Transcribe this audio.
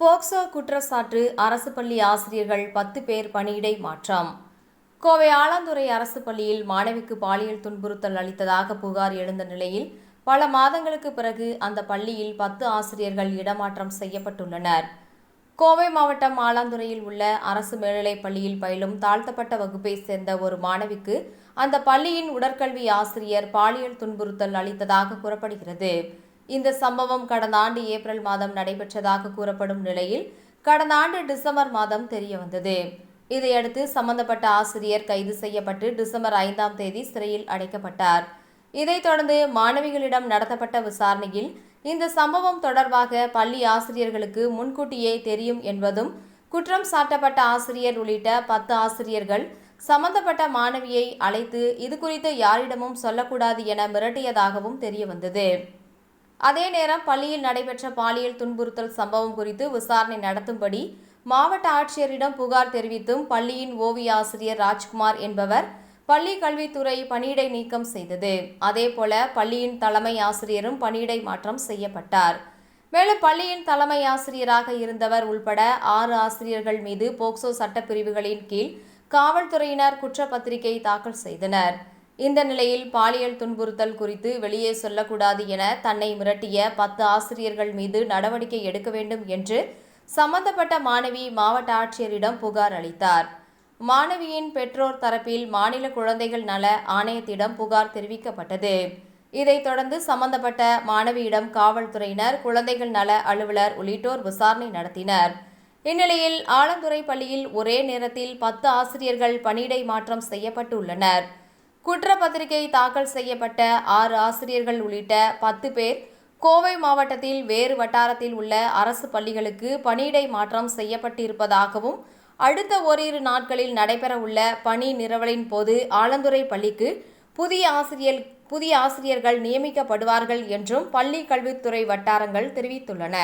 POCSO குற்றச்சாட்டு அரசு பள்ளி ஆசிரியர்கள் 10 பேர் பணியிடை மாற்றம். கோவை ஆலாந்துறை அரசு பள்ளியில் மாணவிக்கு பாலியல் துன்புறுத்தல் அளித்ததாக புகார் எழுந்த நிலையில் பல மாதங்களுக்கு பிறகு அந்த பள்ளியில் 10 ஆசிரியர்கள் இடமாற்றம் செய்யப்பட்டுள்ளனர். கோவை மாவட்டம் ஆலாந்துறையில் உள்ள அரசு மேல்நிலைப் பள்ளியில் பயிலும் தாழ்த்தப்பட்ட வகுப்பை சேர்ந்த ஒரு மாணவிக்கு அந்த பள்ளியின் உடற்கல்வி ஆசிரியர் பாலியல் துன்புறுத்தல் அளித்ததாக கூறப்படுகிறது. இந்த சம்பவம் கடந்த ஆண்டு ஏப்ரல் மாதம் நடைபெற்றதாக கூறப்படும் நிலையில் கடந்த ஆண்டு டிசம்பர் மாதம் தெரியவந்தது. இதையடுத்து சம்பந்தப்பட்ட ஆசிரியர் கைது செய்யப்பட்டு டிசம்பர் 5ஆம் தேதி சிறையில் அடைக்கப்பட்டார். இதைத் தொடர்ந்து மாணவிகளிடம் நடத்தப்பட்ட விசாரணையில் இந்த சம்பவம் தொடர்பாக பள்ளி ஆசிரியர்களுக்கு முன்கூட்டியே தெரியும் என்பதும், குற்றம் சாட்டப்பட்ட ஆசிரியர் உள்ளிட்ட 10 ஆசிரியர்கள் சம்பந்தப்பட்ட மாணவியை அழைத்து இதுகுறித்து யாரிடமும் சொல்லக்கூடாது என மிரட்டியதாகவும் தெரியவந்தது. அதே நேரம் பள்ளியில் நடைபெற்ற பாலியல் துன்புறுத்தல் சம்பவம் குறித்து விசாரணை நடத்தும்படி மாவட்ட ஆட்சியரிடம் புகார் தெரிவித்தும் பள்ளியின் ஓவிய ஆசிரியர் ராஜ்குமார் என்பவர் பள்ளி கல்வித்துறை பணியிடை நீக்கம் செய்தது. அதேபோல பள்ளியின் தலைமை ஆசிரியரும் பணியிடை மாற்றம் செய்யப்பட்டார். மேலும் பள்ளியின் தலைமை ஆசிரியராக இருந்தவர் உள்பட 6 ஆசிரியர்கள் மீது போக்சோ சட்டப்பிரிவுகளின் கீழ் காவல்துறையினர் குற்றப்பத்திரிகை தாக்கல் செய்தனர். இந்த நிலையில் பாலியல் துன்புறுத்தல் குறித்து வெளியே சொல்லக்கூடாது என தன்னை மிரட்டிய 10 ஆசிரியர்கள் மீது நடவடிக்கை எடுக்க வேண்டும் என்று சம்பந்தப்பட்ட மாணவி மாவட்ட ஆட்சியரிடம் புகார் அளித்தார். மாணவியின் பெற்றோர் தரப்பில் மாநில குழந்தைகள் நல ஆணையத்திடம் புகார் தெரிவிக்கப்பட்டது. இதைத் தொடர்ந்து சம்பந்தப்பட்ட மாணவியிடம் காவல்துறையினர், குழந்தைகள் நல அலுவலர் உள்ளிட்டோர் விசாரணை நடத்தினர். இந்நிலையில் ஆலாந்துறை பள்ளியில் ஒரே நேரத்தில் 10 ஆசிரியர்கள் பணியிடை மாற்றம் செய்யப்பட்டுள்ளனர். குற்றப்பத்திரிகை தாக்கல் செய்யப்பட்ட 6 ஆசிரியர்கள் உள்ளிட்ட 10 பேர் கோவை மாவட்டத்தில் வேறு வட்டாரத்தில் உள்ள அரசு பள்ளிகளுக்கு பணியிடை மாற்றம் செய்யப்பட்டிருப்பதாகவும், அடுத்த ஓரிரு நாட்களில் நடைபெறவுள்ள பணி நிரவலின் போது ஆலாந்துறை பள்ளிக்கு புதிய ஆசிரியர்கள் நியமிக்கப்படுவார்கள் என்றும் பள்ளி கல்வித்துறை வட்டாரங்கள் தெரிவித்துள்ளன.